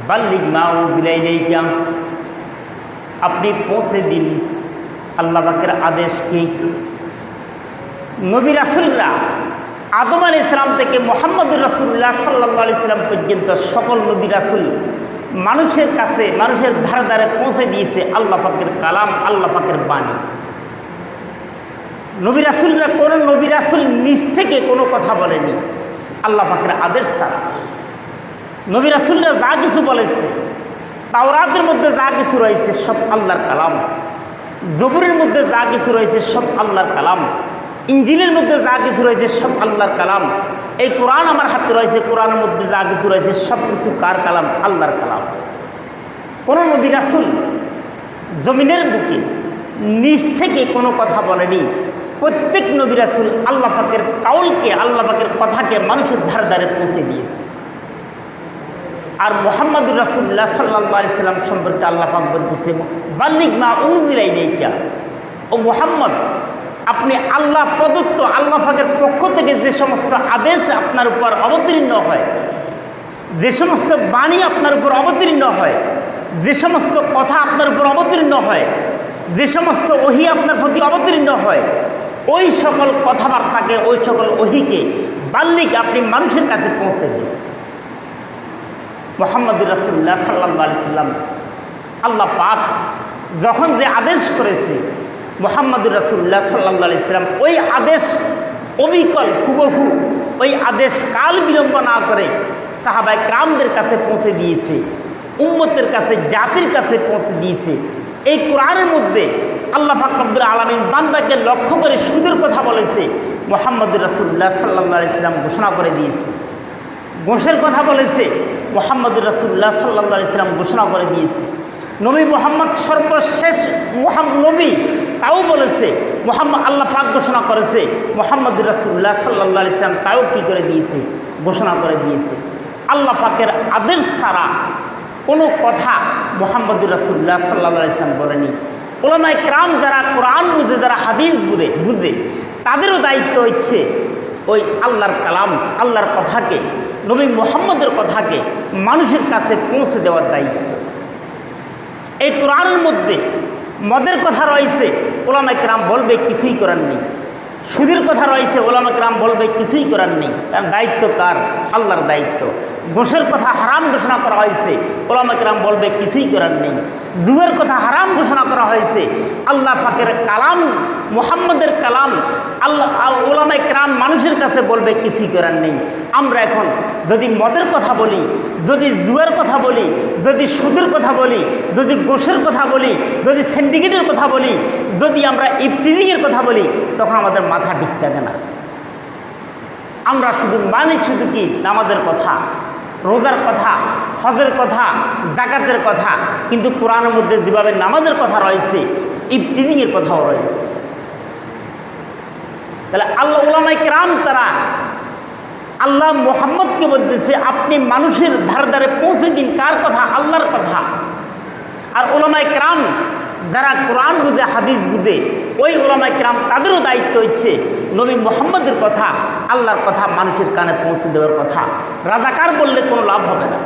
বাল্লিগ মা উনজিলা ইলাইকা, আপনি পৌঁছে দিন আল্লাহ পাকের আদেশ কি। নবী রাসূলরা আদম আলাইহিস সালাম থেকে মুহাম্মদুর রাসূলুল্লাহ সাল্লাল্লাহু আলাইহি সাল্লাম পর্যন্ত সকল নবী রাসূল মানুষের কাছে, মানুষের ধারে ধারে পৌঁছে দিয়েছে আল্লাহ পাকের কালাম, আল্লাহ পাকের বাণী। নবী রাসূলরা কোনো নবী রাসূল নিজ থেকে কোনো কথা বলেনি আল্লাহ পাকের আদেশ ছাড়া। নবী রাসূলরা যা কিছু বলেছে, তাওরাতের মধ্যে যা কিছু রয়েছে সব আল্লাহর কালাম, জবুরের মধ্যে যা কিছু রয়েছে সব আল্লাহর কালাম, ইঞ্জিলের মধ্যে যা কিছু রয়েছে সব আল্লাহর কালাম, এই কোরআন আমার হাতে রয়েছে, কোরআনের মধ্যে যা কিছু রয়েছে সব কিছু কার কালাম? আল্লাহর কালাম। কোনো নবী রাসূল জমিনের বুকে নিজ থেকে কোনো কথা বলেনি। প্রত্যেক নবী রাসূল আল্লাহ পাকের কাউলকে, আল্লাহ পাকের কথাকে মানুষের ধারে ধারে পৌঁছে দিয়েছে। আর মুহাম্মদুর রাসূলুল্লাহ সাল্লাল্লাহু আলাইহি সাল্লাম সম্পর্কে আল্লাহ পাক বলতেছে, বাল্লিগ মা উনজিলা ইলাইকা, ও মুহাম্মদ আপনি আল্লাহ প্রদত্ত, আল্লাহ পাকের পক্ষ থেকে যে সমস্ত আদেশ আপনার উপর অবতীর্ণ হয়, যে সমস্ত বাণী আপনার উপর অবতীর্ণ হয়, যে সমস্ত কথা আপনার উপর অবতীর্ণ হয়, যে সমস্ত ওহী আপনার প্রতি অবতীর্ণ হয়, ওই সকল কথাবার্তাকে, ওই সকল ওহীকে বাল্লিগ আপনি মানুষের কাছে পৌঁছে দিন। মুহাম্মদুর রাসূলুল্লাহ সাল্লাল্লাহু আলাইহি সাল্লাম আল্লাহ পাক যখন যে আদেশ করেছে, মুহাম্মদুর রাসূলুল্লাহ সাল্লাল্লাহু আলাইহি সাল্লাম ওই আদেশ অবিকল হুবহু ওই আদেশ কাল বিলম্ব না করে সাহাবায়ে কেরামদের কাছে পৌঁছে দিয়েছে, উম্মতের কাছে, জাতির কাছে পৌঁছে দিয়েছে। এই কোরআনের মধ্যে আল্লাহ পাক রব্বুল আলামিন বান্দাকে লক্ষ্য করে সুদের কথা বলেছে, মুহাম্মদুর রাসূলুল্লাহ সাল্লাল্লাহু আলাইহি সাল্লাম ঘোষণা করে দিয়েছে। গোশের কথা বলেছে, মুহাম্মদুর রাসূলুল্লাহ সাল্লাল্লাহু আলাইহি সাল্লাম ঘোষণা করে দিয়েছে। নবী মুহাম্মদ সর্বশেষ নবী, তাও বলেছে মুহাম্মদ, আল্লাহ পাক ঘোষণা করেছে, মুহাম্মদুর রাসূলুল্লাহ সাল্লাল্লাহু আলাইহি সাল্লাম তাও কী করে দিয়েছে? ঘোষণা করে দিয়েছে। আল্লাহ পাকের আদেশ ছাড়া কোনো কথা মুহাম্মদুর রাসূলুল্লাহ সাল্লাল্লাহু আলাইহি সাল্লাম বলেনি। উলামায়ে কেরাম যারা কোরআন বুঝে, যারা হাদিস বুঝে, তাদেরও দায়িত্ব হচ্ছে ওই আল্লাহর কালাম, আল্লাহর কথাকে, নবী মুহাম্মদের কথাকে মানুষের কাছে পৌঁছে দেওয়ার দায়িত্ব। এই কোরআনের মধ্যে মদের কথা রয়েছে, উলামায়ে কেরাম বলবে কিছুই করার নেই। সুদের কথা রয়েছে, উলামায়ে কেরাম বলবে কিছুই করার নেই। তার দায়িত্ব কার? আল্লাহর দায়িত্ব। ঘুষের কথা হারাম ঘোষণা করা হয়েছে, উলামায়ে কেরাম বলবে কিছুই করার নেই। জুয়ের কথা হারাম ঘোষণা করা হয়েছে, আল্লাহ পাকের কালাম, মুহাম্মদের কালাম, আল্লাহ উলামায়ে কেরাম মানুষের কাছে বলবে কিছুই করার নেই। আমরা এখন যদি মদের কথা বলি, যদি জুয়ের কথা বলি, যদি সুদের কথা বলি, যদি ঘুষের কথা বলি, যদি সিন্ডিকেটের কথা বলি, যদি আমরা ইফটিজিংয়ের কথা বলি, তখন আমাদের মাথা ঠিক থাকে না। আমরা শুধু শুধু কি নামাজের কথা, রোজার কথা, হজের কথা, যাকাতের কথা, কিন্তু কোরআনের মধ্যে যেভাবে নামাজের কথা রয়েছে, ইফটিজিংয়ের কথাও রয়েছে। তাহলে আল্লাহ উলামায়ে কেরাম তারা আল্লাহ মুহাম্মদকে বলতেছে আপনি মানুষের ধারে ধারে পৌঁছে দিন। কার কথা? আল্লাহর কথা। আর উলামায়ে কেরাম যারা কোরআন বুঝে, হাদিস বুঝে, ওই উলামায়ে কেরাম তাদেরও দায়িত্ব হচ্ছে নবী মুহাম্মদের কথা, আল্লাহর কথা মানুষের কানে পৌঁছে দেওয়ার কথা। রাজাকার বললে কোনো লাভ হবে না,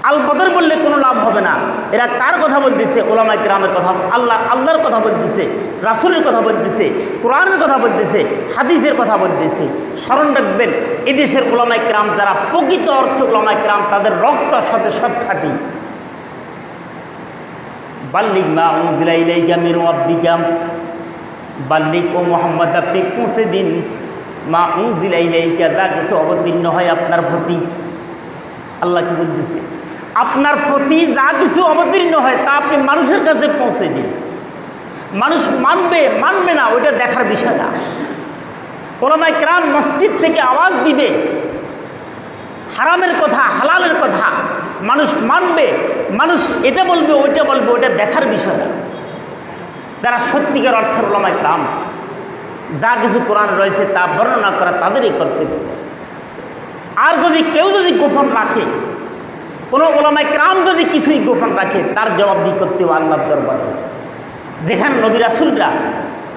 আল বদর বললে কোনো লাভ হবে না। এরা কার কথা বলতেছে? উলামায়ে কেরামের কথা, আল্লাহর কথা বলতেছে, রাসূলের কথা বলতেছে, কোরআনের কথা বলতেছে, হাদিসের কথা বলতেছে। স্মরণ রাখবেন, এদেশের উলামায়ে কেরাম যারা প্রকৃত অর্থে উলামায়ে কেরাম, তাদের রক্ত সাথে সব খাঁটি। বাল্লিগ মা উনজিলা ইলাইকা মির রাব্বিকা, বাল্লিগ ও মুহাম্মদ আপনি পৌঁছে দিন মা উনজিলা ইলাইকা, যা কিছু অবতীর্ণ হয় আপনার প্রতি। আল্লাহ কি বলতেছে? আপনার প্রতি যা কিছু অবতীর্ণ হয় তা আপনি মানুষের কাছে পৌঁছে দিন। মানুষ মানবে না, ওইটা দেখার বিষয় না। উলামায়ে কেরাম মসজিদ থেকে আওয়াজ দিবে হারামের কথা, হালালের কথা, মানুষ মানবে, মানুষ এটা বলবে, ওইটা বলবে, ওইটা দেখার বিষয় না। যারা সত্যিকার অর্থের উলামায়ে কেরাম, যা কিছু কোরআন রয়েছে তা বর্ণনা করা তাদেরই কর্তব্য। আর যদি কেউ গোপন রাখে, কোনো উলামায়ে কেরাম যদি কিছুই গোপন রাখে, তার জবাবদিহি করতে হবে আল্লাহর দরবারে। যেখানে নবী রাসূলরা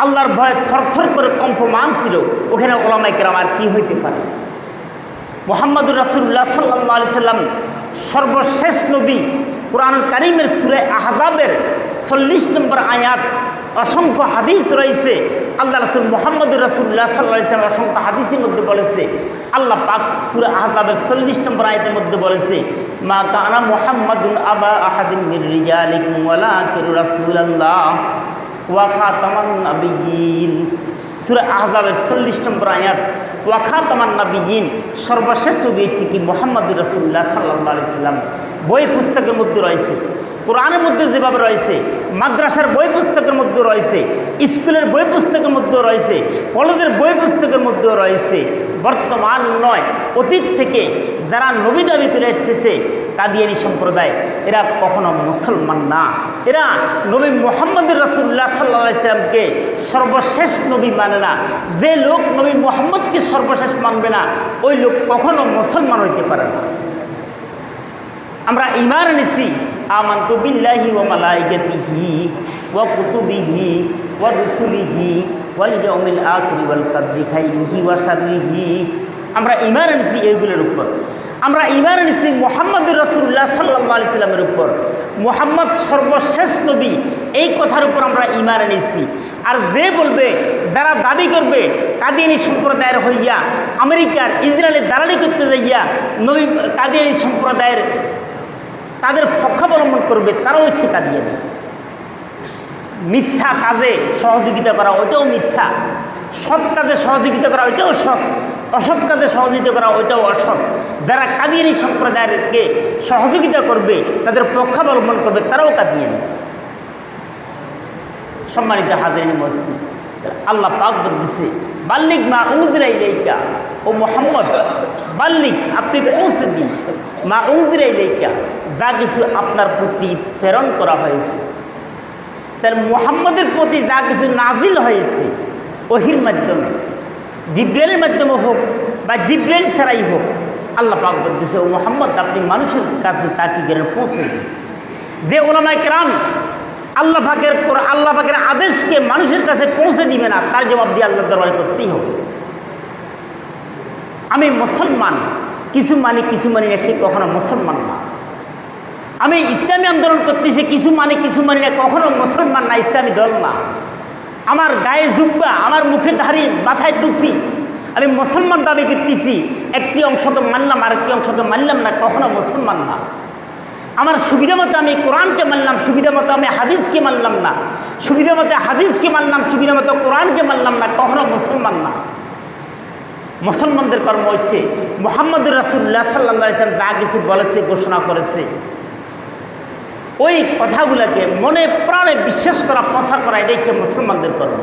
আল্লাহর ভয়ে থরথর করে কম্পমান ছিল, ওখানে উলামায়ে কেরাম আর কি হইতে পারে? মুহাম্মদুর রাসূলুল্লাহ সাল্লাল্লাহু আলাইহি সাল্লাম সর্বশেষ নবী কুরআন কারীমের সূরা আহজাবের 40 নম্বর আয়াত, অসংখ্য হাদিস রয়েছে। আল্লাহ রাসূল মুহাম্মদুর রাসূলুল্লাহ সাল্লাল্লাহু আলাইহি ওয়াসাল্লাম অসংখ্য হাদিসের মধ্যে বলেছে, আল্লাহ পাক সূরা আহজাবের 40 নম্বর আয়াতের মধ্যে বলেছে, মা কানা মুহাম্মাদুন আবা আহাদিন মির রিজালিকুম ওয়ালাকিন রাসূলুল্লাহ ওয়া খাতামান নাবিয়্যিন। সূরা আহজাবের 40 নম্বর আয়াত, ওয়া খাতামান নাবিয়্যিন, সর্বশ্রেষ্ঠ নবী হচ্ছে কি মুহাম্মদুর রাসূলুল্লাহ সাল্লাল্লাহু আলাইহি ওয়াসাল্লাম। বই পুস্তকের মধ্যে রয়েছে, কোরআনের মধ্যে যেভাবে রয়েছে, মাদ্রাসার বই পুস্তকের মধ্যে রয়েছে, স্কুলের বই পুস্তকের মধ্যে রয়েছে, কলেজের বই পুস্তকের মধ্যে রয়েছে। বর্তমান নয়, অতীত থেকে যারা নবী দাবি করে এসতেছে কাদিয়ানী সম্প্রদায়, এরা কখনো মুসলমান না। এরা নবী মুহাম্মদুর রাসূলুল্লাহ সাল্লাল্লাহু আলাইহি ওয়াসাল্লামকে সর্বশেষ নবী মানে না। যে লোক নবী মুহাম্মদকে সর্বশেষ মানবে না, ওই লোক কখনো মুসলমান হইতে পারে না। আমরা ঈমান এনেছি, আমানতু বিল্লাহি ওয়া মালাইকাতিহি ওয়া কুতুবিহি ওয়া রুসুলিহি ওয়াল ইয়াউমিল আখির ওয়াল কদরি খাইরিহি ওয়া শাররিহি। আমরা ঈমান এনেছি এইগুলোর উপর। আমরা ঈমান এনেছি মুহাম্মদুর রাসূলুল্লাহ সাল্লাল্লাহু আলাইহি ওয়াসাল্লামের উপর। মুহাম্মদ সর্বশেষ নবী, এই কথার উপর আমরা ঈমান এনেছি। আর যে বলবে, যারা দাবি করবে কাদিয়ানী সম্প্রদায়ের হইয়া আমেরিকার ইসরায়েলের দালালি করতে যাইয়া নবী কাদিয়ানী সম্প্রদায়ের তাদের পক্ষাবলম্বন করবে, তারাও হচ্ছে কাদিয়ানী। মিথ্যা কাজে সহযোগিতা করা ওইটাও মিথ্যা, সৎ কাজে সহযোগিতা করা ওইটাও সৎ, অসৎ কাজে সহযোগিতা করা ওইটাও অসৎ। যারা কাদিয়ানী সম্প্রদায়কে সহযোগিতা করবে, তাদের পক্ষাবলম্বন করবে, তারাও কাদিয়ানী। সম্মানিত হাজিরিন মসজিদ, আল্লাহ পাক বলতেছে, বাল্লিগ মা উনজিলা ইলাইকা, ও মুহাম্মদ বাল্লিগ, আপনি পৌঁছে দিন, মা উনজিলা ইলাইকা, যা কিছু আপনার প্রতি প্রেরণ করা হয়েছে। তার মুহাম্মদের প্রতি যা কিছু নাজিল হয়েছে ওহির মাধ্যমে, জিব্রাইলের মাধ্যমে হোক বা জিব্রাইল ছাড়াই হোক, আল্লাহ পাক বলতেছে, ও মুহাম্মদ আপনি মানুষের কাছে তা কি করেন, পৌঁছে দিন। যে উলামায়ে কেরাম আল্লাহ পাকের আদেশকে মানুষের কাছে পৌঁছে দিবে না, তার জবাব দিয়ে আল্লাহর দরবারে করতেই হবে। আমি মুসলমান, কিছু মানি কিছু মানি না, সে কখনো মুসলমান না। আমি ইসলামী আন্দোলন করতেছি, কিছু মানি কিছু মানি না, কখনো মুসলমান না, ইসলামী দল না। আমার গায়ে জুব্বা, আমার মুখে দাড়ি, মাথায় টুপি, আমি মুসলমান দাবি করতেছি, একটি অংশ তো মানলাম, আরেকটি অংশ তো মানলাম না, কখনো মুসলমান না। আমার সুবিধা মতো আমি কোরআনকে মানলাম, সুবিধা মতো আমি হাদিসকে মানলাম না, সুবিধা মতো হাদিসকে মানলাম, সুবিধা মতো কোরআনকে মানলাম না, কখনো মুসলমান না। মুসলমানদের কর্ম হচ্ছে মুহাম্মদুর রাসূলুল্লাহ সাল্লাল্লাহু আলাইহি ওয়াসাল্লাম যা কিছু বলেছে, ঘোষণা করেছে, ওই কথাগুলোকে মনে প্রাণে বিশ্বাস করা, প্রচার করা, এটাই হচ্ছে মুসলমানদের কর্ম।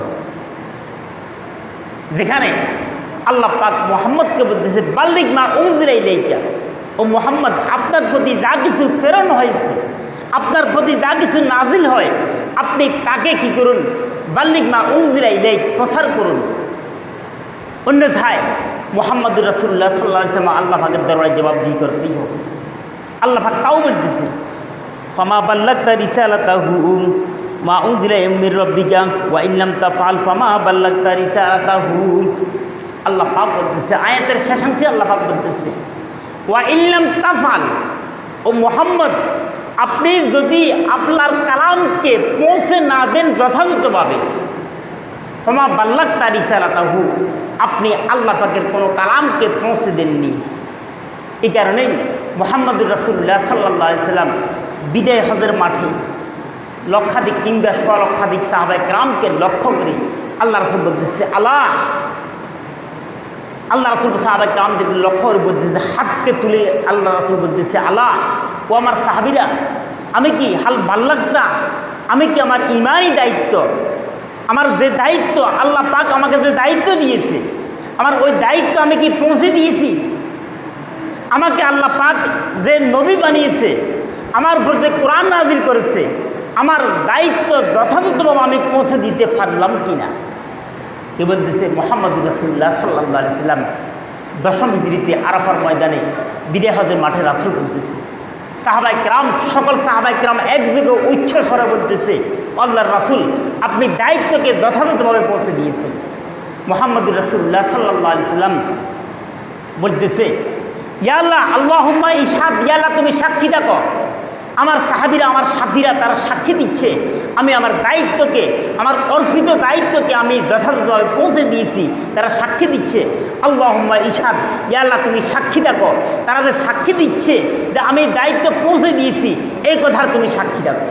যেখানে আল্লাহ পাক মুহাম্মদকে বলতেছে, বাল্লিগ মা উনজিলা ইলাইকা, ও মুহাম্মদ আপনার প্রতি যা কিছু প্রেরণ হয়েছে, আপনার প্রতি যা কিছু নাজিল হয়, আপনি তাকে কি করুন, বাল্লিগ মা উনজিলা ইলাইক, প্রচার করুন। অন্যথায় মুহাম্মদুর রাসূলুল্লাহ সাল্লাল্লাহু আলাইহি ওয়াসাল্লাম আল্লাহ পাকের দরবারে জবাবদিহি করতেই হবে। আল্লাহ পাক তাও বলতেছে, ফামা বাল্লাগতা রিসালাতাহু মা উনজিলা মির রাব্বিকা ওয়া ইল্লাম তাফআল ফামা বাল্লাগতা রিসালাতাহু। আল্লাহ পাক বলতেছে, আয়াতের শেষাংশে আল্লাহ পাক বলতেছে, ওয়া ইল্লাম তাফআল, ও মুহাম্মদ আপনি যদি আপনার কালামকে পৌঁছে না দেন যথাযথভাবে, ফামা বাল্লাগতা রিসালাতাহু, আপনি আল্লাহ পাকের কোনো কালামকে পৌঁছে দেননি। এই কারণেই মুহাম্মদুর রাসূলুল্লাহ সাল্লাল্লাহু আলাইহি ওয়াসাল্লাম বিদায় হজের মাঠে লক্ষাধিক কিংবা স্বলক্ষাধিক সাহাবায়ে কেরামকে লক্ষ্য করে আল্লাহ রাসূল বলতেছে, আল্লাহ রাসূল সাহাবায়ে কেরামদেরকে লক্ষ্য করে বলতেছে, হাতকে তুলে আল্লাহ রাসূল বলতেছে, আল্লাহ, ও আমার সাহাবীরা, আমি কি হাল বাল্লাগতা, আমি কি আমার ঈমানি দায়িত্ব, আমার যে দায়িত্ব আল্লাহ পাক আমাকে যে দায়িত্ব দিয়েছে, আমার ওই দায়িত্ব আমি কি পৌঁছে দিয়েছি? আমাকে আল্লাহ পাক যে নবী বানিয়েছে, আমার উপর যে কোরআন নাজিল করেছে, আমার দায়িত্ব যথাযথভাবে আমি পৌঁছে দিতে পারলাম কি না? কে বলতেছে? মুহাম্মদুর রাসূলুল্লাহ সাল্লাল্লাহু আলাইহি ওয়াসাল্লাম 10ম হিজরিতে আরাফার ময়দানে বিদায় হজের মাঠে রাসূল বলতেছে, সাহাবায়ে কেরাম, সকল সাহাবায়ে কেরাম একযোগে উচ্চ স্বরে বলতেছে, আল্লাহর রাসূল, আপনি দায়িত্বকে যথাযথভাবে পৌঁছে দিয়েছেন। মুহাম্মদুর রাসূলুল্লাহ সাল্লাল্লাহু আলাইহি ওয়াসাল্লাম বলতেছে, ইয়া আল্লাহ আল্লাহুম্মা ইশহাদ, ইয়া আল্লাহ তুমি সাক্ষী দেখো। আমার সাহাবীরা, আমার সাথীরা তারা সাক্ষী দিচ্ছে আমি আমার দায়িত্বকে, আমার অর্পিত দায়িত্বকে আমি যথাযথভাবে পৌঁছে দিয়েছি। তারা সাক্ষী দিচ্ছে আল্লাহুম্মা ইশহাদ, ইয়া আল্লাহ তুমি সাক্ষী দেখো। তারা যে সাক্ষী দিচ্ছে যে আমি দায়িত্ব পৌঁছে দিয়েছি, এই কথার তুমি সাক্ষী দেখো।